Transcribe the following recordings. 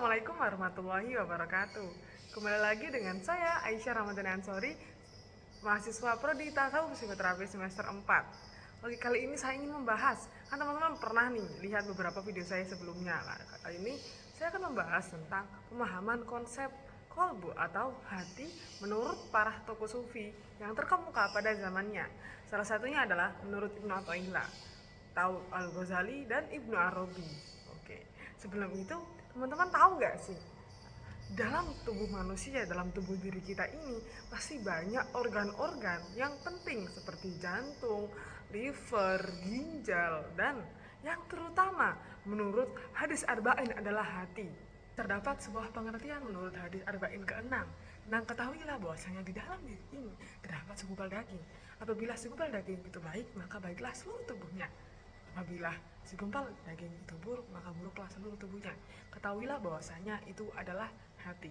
Assalamualaikum warahmatullahi wabarakatuh. Kembali lagi dengan saya Aisyah Ramadhani Ansori, mahasiswa Prodi Tasawuf Psikoterapi semester 4. Oke, kali ini saya ingin membahas, kan teman-teman pernah nih lihat beberapa video saya sebelumnya. Nah, kali ini saya akan membahas tentang pemahaman konsep kolbu atau hati menurut para tokoh sufi yang terkemuka pada zamannya. Salah satunya adalah menurut Ibnu Athaillah, Al-Ghazali, dan Ibnu Arabi. Oke, sebelum itu teman-teman tahu gak sih, dalam tubuh manusia, dalam tubuh diri kita ini pasti banyak organ-organ yang penting seperti jantung, liver, ginjal, dan yang terutama menurut hadis Arba'in adalah hati. Terdapat sebuah pengertian menurut hadis Arba'in ke-6 tentang ketahuilah bahwasanya di dalam diri ini terdapat segumpal daging. Apabila segumpal daging itu baik, maka baiklah seluruh tubuhnya. Apabila segumpal daging itu buruk, maka buruklah seluruh tubuhnya. Ketahuilah bahwasanya itu adalah hati.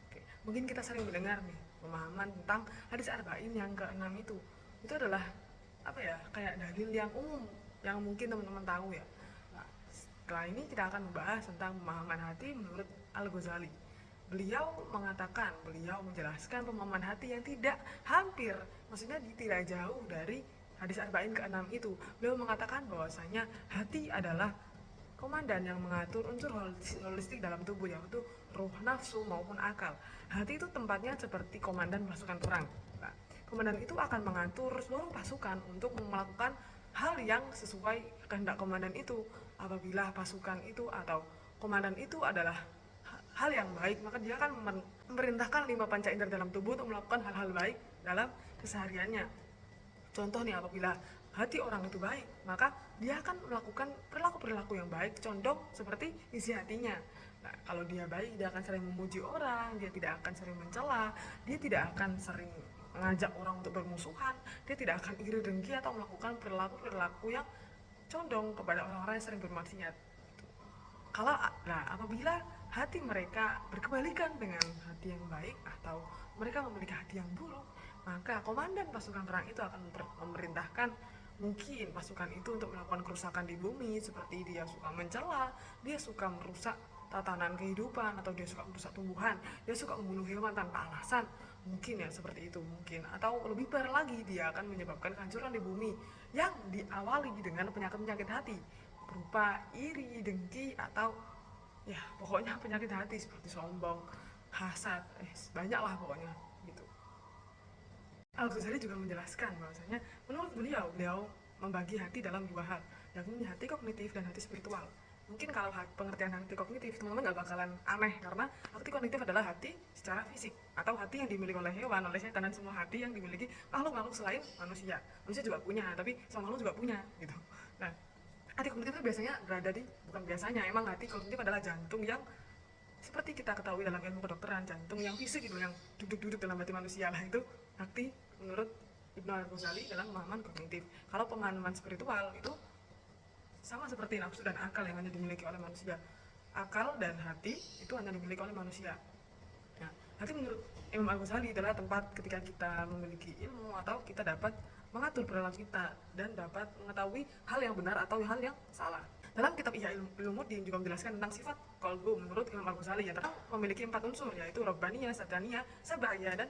Oke, mungkin kita sering mendengar nih pemahaman tentang hadis Arba'in yang ke-6 itu. Itu adalah apa ya? Kayak dalil yang umum yang mungkin teman-teman tahu ya. Nah, setelah ini kita akan membahas tentang pemahaman hati menurut Al-Ghazali. Beliau menjelaskan pemahaman hati yang tidak hampir, maksudnya tidak jauh dari hadis Arba'in ke-6 itu. Beliau mengatakan bahwasanya hati adalah komandan yang mengatur unsur holistik dalam tubuh, yaitu ruh, nafsu maupun akal. Hati itu tempatnya seperti komandan pasukan perang. Nah, komandan itu akan mengatur seluruh pasukan untuk melakukan hal yang sesuai kehendak komandan itu. Apabila pasukan itu atau komandan itu adalah hal yang baik, maka dia akan memerintahkan 5 panca indera dalam tubuh untuk melakukan hal-hal baik dalam kesehariannya. Contoh nih, apabila hati orang itu baik, maka dia akan melakukan perilaku-perilaku yang baik, condong seperti isi hatinya. Nah, kalau dia baik, dia akan sering memuji orang, dia tidak akan sering mencela, dia tidak akan sering mengajak orang untuk bermusuhan, dia tidak akan iri dengki atau melakukan perilaku-perilaku yang condong kepada orang-orang yang sering bermaksiat. Apabila hati mereka berkebalikan dengan hati yang baik atau mereka memiliki hati yang buruk, maka komandan pasukan perang itu akan memerintahkan mungkin pasukan itu untuk melakukan kerusakan di bumi, seperti dia suka mencela, dia suka merusak tatanan kehidupan, atau dia suka merusak tumbuhan, dia suka membunuh hewan tanpa alasan, mungkin ya seperti itu mungkin. Atau lebih parah lagi, dia akan menyebabkan kehancuran di bumi yang diawali dengan penyakit-penyakit hati berupa iri, dengki, atau ya pokoknya penyakit hati seperti sombong, hasad, banyak lah pokoknya gitu. Al-Ghazali juga menjelaskan bahwasanya menurut beliau membagi hati dalam 2 hal, yakni hati kognitif dan hati spiritual. Mungkin kalau pengertian hati kognitif teman-teman gak bakalan aneh, karena hati kognitif adalah hati secara fisik atau hati yang dimiliki oleh hewan, oleh setan, dan semua hati yang dimiliki makhluk-makhluk selain manusia. Manusia juga punya, tapi semua makhluk juga punya gitu. Nah, hati kognitif itu biasanya emang hati kognitif adalah jantung yang seperti kita ketahui dalam ilmu kedokteran, jantung yang fisik itu yang duduk-duduk dalam hati manusia lah, itu hati menurut Ibnu Al-Ghazali dalam pemahaman kognitif. Kalau pemahaman spiritual itu sama seperti nafsu dan akal yang hanya dimiliki oleh manusia. Akal dan hati itu hanya dimiliki oleh manusia. Nah, hati menurut Imam Al-Ghazali adalah tempat ketika kita memiliki ilmu atau kita dapat mengatur perilaku kita dan dapat mengetahui hal yang benar atau hal yang salah. Dalam kitab Ihya Ulumuddin juga menjelaskan tentang sifat qalbu menurut Imam Al-Ghazali yang terdapat memiliki 4 unsur, yaitu Rabbaniyah, Sadaniyah, Sabaiyah, dan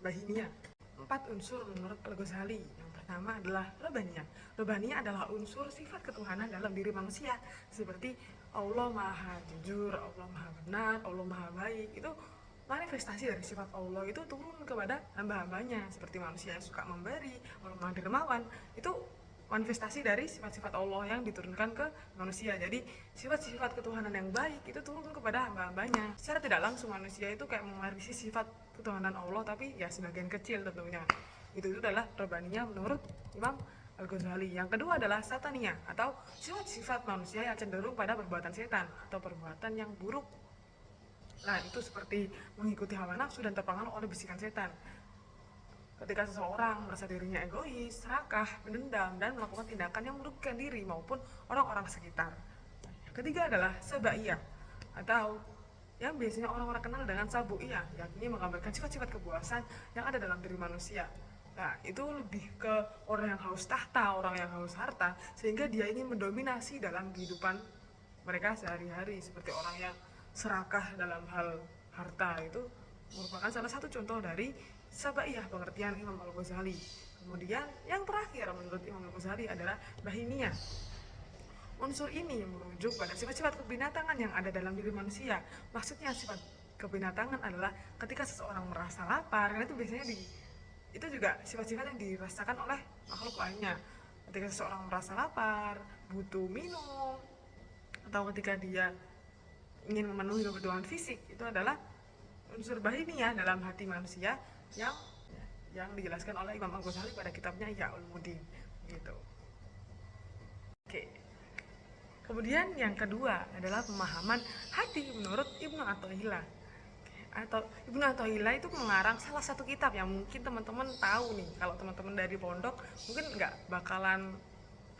Bahiniyah. 4 unsur menurut Al-Ghazali. Yang pertama adalah Rabbaniyah. Rabbaniyah adalah unsur sifat ketuhanan dalam diri manusia, seperti Allah Maha Jujur, Allah Maha Benar, Allah Maha Baik. Itu manifestasi dari sifat Allah itu turun kepada hamba-hambanya, seperti manusia yang suka memberi, Allah Maha Dermawan. Itu manifestasi dari sifat-sifat Allah yang diturunkan ke manusia. Jadi sifat-sifat ketuhanan yang baik itu turun kepada hamba-hambanya. Secara tidak langsung manusia itu kayak mewarisi sifat ketuhanan Allah, tapi ya sebagian kecil tentunya. Itu adalah Rabbaniyah menurut Imam Al-Ghazali. Yang kedua adalah Sataniyah, atau sifat-sifat manusia yang cenderung pada perbuatan setan atau perbuatan yang buruk. Nah, itu seperti mengikuti hawa nafsu dan terpengaruh oleh bisikan setan. Ketika seseorang merasa dirinya egois, serakah, mendendam, dan melakukan tindakan yang merugikan diri maupun orang-orang sekitar. Ketiga adalah Sabaiyah, atau yang biasanya orang-orang kenal dengan Sabuiyah, yakni menggambarkan sifat-sifat kepuasan yang ada dalam diri manusia. Nah, itu lebih ke orang yang haus tahta, orang yang haus harta, sehingga dia ingin mendominasi dalam kehidupan mereka sehari-hari, seperti orang yang serakah dalam hal harta itu merupakan salah satu contoh dari sabaiyah pengertian Imam Al-Ghazali. Kemudian yang terakhir menurut Imam Al-Ghazali adalah bahimiyah. Unsur ini merujuk pada sifat-sifat kebinatangan yang ada dalam diri manusia. Maksudnya sifat kebinatangan adalah ketika seseorang merasa lapar, karena itu biasanya itu juga sifat-sifat yang dirasakan oleh makhluk lainnya. Ketika seseorang merasa lapar, butuh minum, atau ketika dia ingin memenuhi kebutuhan fisik, itu adalah unsur bahimiyah dalam hati manusia yang dijelaskan oleh Imam Al-Ghazali pada kitabnya Ihya Ulumuddin gitu. Oke. Kemudian yang kedua adalah pemahaman hati menurut Ibnu Athaillah. Atau Ibnu Athaillah itu mengarang salah satu kitab yang mungkin teman-teman tahu nih. Kalau teman-teman dari pondok mungkin nggak bakalan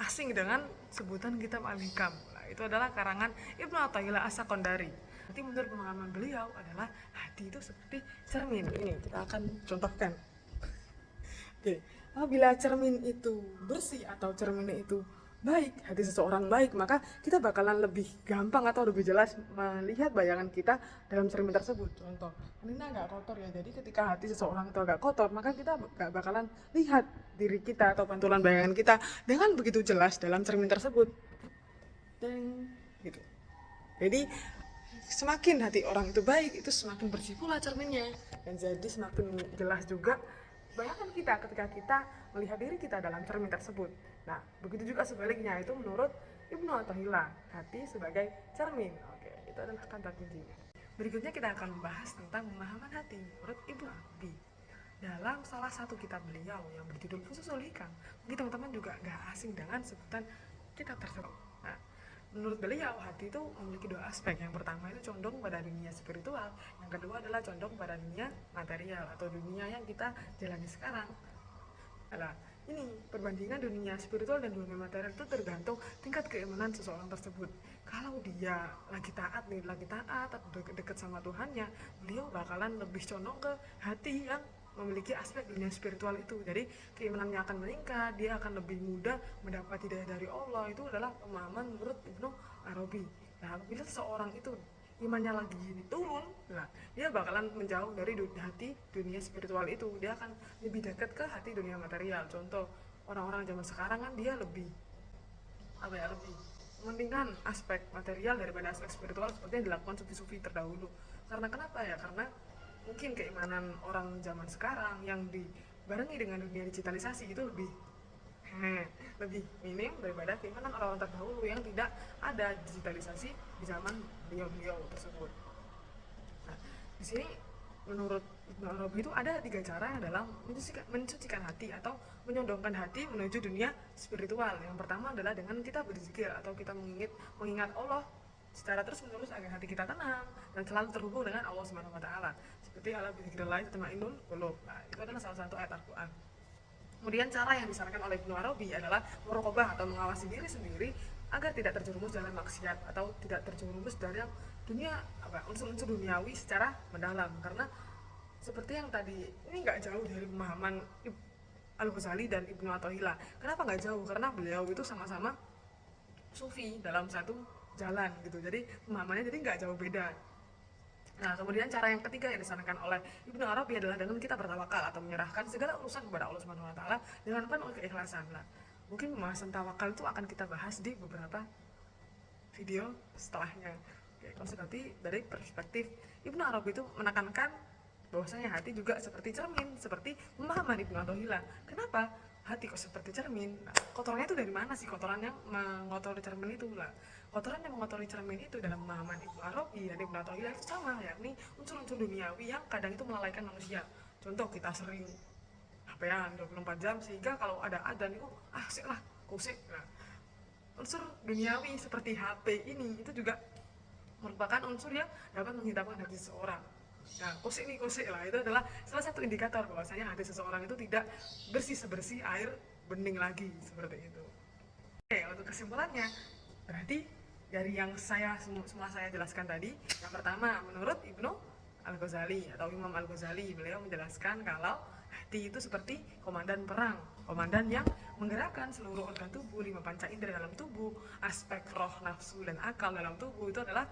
asing dengan sebutan kitab Al-Hikam. Nah, itu adalah karangan Ibnu Athaillah As-Sakandari. Nanti menurut pemahaman beliau adalah hati itu seperti cermin. Ini kita akan contohkan. Oke, apabila cermin itu bersih atau cerminnya itu baik, hati seseorang baik, maka kita bakalan lebih gampang atau lebih jelas melihat bayangan kita dalam cermin tersebut. Contoh, ini nggak kotor ya, jadi ketika hati seseorang itu agak kotor, maka kita nggak bakalan lihat diri kita atau pantulan bayangan kita dengan begitu jelas dalam cermin tersebut. Dan gitu. Jadi semakin hati orang itu baik, itu semakin bersih pula cerminnya, dan jadi semakin jelas juga bayangan kita ketika kita melihat diri kita dalam cermin tersebut. Nah, begitu juga sebaliknya, itu menurut Ibnu Athaillah, hati sebagai cermin. Oke, itu adalah kata kuncinya. Berikutnya kita akan membahas tentang pemahaman hati menurut Ibnu Arabi. Dalam salah satu kitab beliau yang berjudul Fususul Hikam, mungkin teman-teman juga gak asing dengan sebutan kitab tersebut. Nah, menurut beliau, hati itu memiliki dua aspek. Yang pertama itu condong pada dunia spiritual, yang kedua adalah condong pada dunia material atau dunia yang kita jalani sekarang. Nah, ini perbandingan dunia spiritual dan dunia material itu tergantung tingkat keimanan seseorang tersebut. Kalau dia lagi taat atau dekat sama Tuhannya, beliau bakalan lebih condong ke hati yang memiliki aspek dunia spiritual itu. Jadi keimanannya akan meningkat, dia akan lebih mudah mendapat hidayah dari Allah. Itu adalah pemahaman menurut Ibnu Arabi. Nah, apabila seseorang itu imannya lagi turun, nah dia bakalan menjauh dari hati dunia spiritual itu, dia akan lebih dekat ke hati dunia material. Contoh, orang-orang zaman sekarang kan dia lebih lebih mementingkan aspek material daripada aspek spiritual seperti yang dilakukan sufi-sufi terdahulu. Karena kenapa ya? Karena mungkin keimanan orang zaman sekarang yang dibarengi dengan dunia digitalisasi itu lebih minim daripada keimanan orang-orang terdahulu yang tidak ada digitalisasi di zaman beliau-beliau tersebut. Nah, di sini menurut Ibnu Arabi itu ada 3 cara dalam mensucikan hati atau menyondongkan hati menuju dunia spiritual. Yang pertama adalah dengan kita berzikir atau kita mengingat Allah secara terus-menerus agar hati kita tenang dan selalu terhubung dengan Allah Subhanahu wa taala. Seperti ala bizikrillah tatma'innul qulub. Nah, itu adalah salah satu ayat Al-Qur'an. Kemudian cara yang disarankan oleh Ibnu Arabi adalah muraqabah atau mengawasi diri sendiri agar tidak terjerumus dalam maksiat atau tidak terjerumus dalam dunia unsur-unsur duniawi secara mendalam. Karena seperti yang tadi, ini nggak jauh dari pemahaman Al-Ghazali dan Ibnu Athaillah. Kenapa nggak jauh? Karena beliau itu sama-sama sufi dalam satu jalan gitu. Jadi pemahamannya jadi nggak jauh beda. Nah, kemudian cara yang ketiga yang disarankan oleh Ibnu Arabi adalah dengan kita bertawakal atau menyerahkan segala urusan kepada Allah Subhanahu wa taala dengan penuh keikhlasan. Nah, mungkin pembahasan tawakal itu akan kita bahas di beberapa video setelahnya. Oke, nanti dari perspektif Ibnu Arabi itu menekankan bahwasanya hati juga seperti cermin, seperti pemahaman Ibnu Athaillah. Kenapa hati kok seperti cermin? Nah, kotorannya itu dari mana sih kotoran yang mengotori cermin itu lah? Kotoran yang mengotori cermin itu dalam pemahaman Ibnu Arabi dan Ibnu Athaillah itu sama, yakni unsur-unsur duniawi yang kadang itu melalaikan manusia. Contoh, kita sering HP-an 24 jam sehingga kalau ada adzan itu asik lah, kusik. Nah, unsur duniawi seperti HP ini itu juga merupakan unsur yang dapat menghitamkan hati seseorang. Nah, kusik lah, itu adalah salah satu indikator bahwasanya hati seseorang itu tidak bersih sebersih air bening lagi, seperti itu. Oke, untuk kesimpulannya, berarti dari yang semua saya jelaskan tadi, yang pertama menurut Ibnu Al-Ghazali atau Imam Al-Ghazali, beliau menjelaskan kalau hati itu seperti komandan perang, komandan yang menggerakkan seluruh organ tubuh, 5 panca indera dalam tubuh, aspek roh, nafsu, dan akal dalam tubuh itu adalah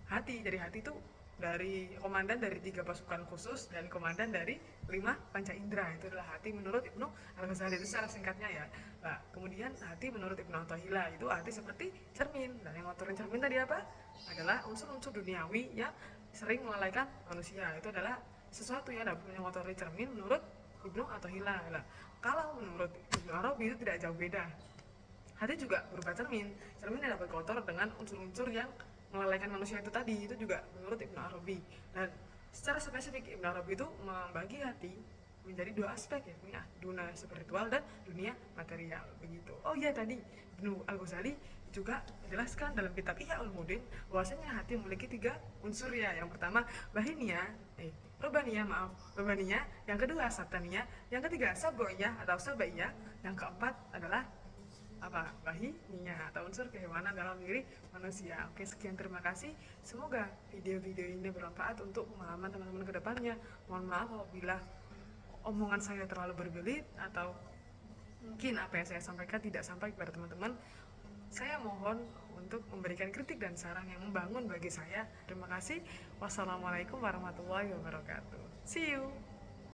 hati. Jadi hati itu dari komandan dari 3 pasukan khusus dan komandan dari 5 panca indera. Itu adalah hati menurut Ibnu Al-Ghazali, itu secara singkatnya ya. Nah, kemudian hati menurut Ibnu Athaillah itu hati seperti cermin. Dan yang ngotorin cermin tadi apa? Adalah unsur-unsur duniawi yang sering melalaikan manusia. Itu adalah sesuatu yang dapat mengotori cermin menurut Ibnu Athaillah. Nah, kalau menurut Ibnu Arabi itu tidak jauh beda. Hati juga berupa cermin. Cermin yang dapat kotor dengan unsur-unsur yang melalaikan manusia itu tadi. Itu juga menurut Ibnu Arabi. Dan secara spesifik Ibnu Arabi itu membagi hati menjadi 2 aspek, yakni dunia spiritual dan dunia material, begitu. Oh iya, tadi Ibnu Al-Ghazali juga menjelaskan dalam kitab Ihya Ulumuddin bahwasanya hati memiliki 3 unsur ya. Yang pertama bahinia, robaniyah, robaniyah. Yang kedua sabtaniyah. Yang ketiga saboiyah atau sabaiyah. Yang keempat adalah apa, bahinia atau unsur kehewanan dalam diri manusia. Oke, sekian, terima kasih. Semoga video-video ini bermanfaat untuk pemahaman teman-teman ke depannya. Mohon maaf apabila omongan saya terlalu berbelit atau mungkin apa yang saya sampaikan tidak sampai kepada teman-teman. Saya mohon untuk memberikan kritik dan saran yang membangun bagi saya. Terima kasih. Wassalamualaikum warahmatullahi wabarakatuh. See you.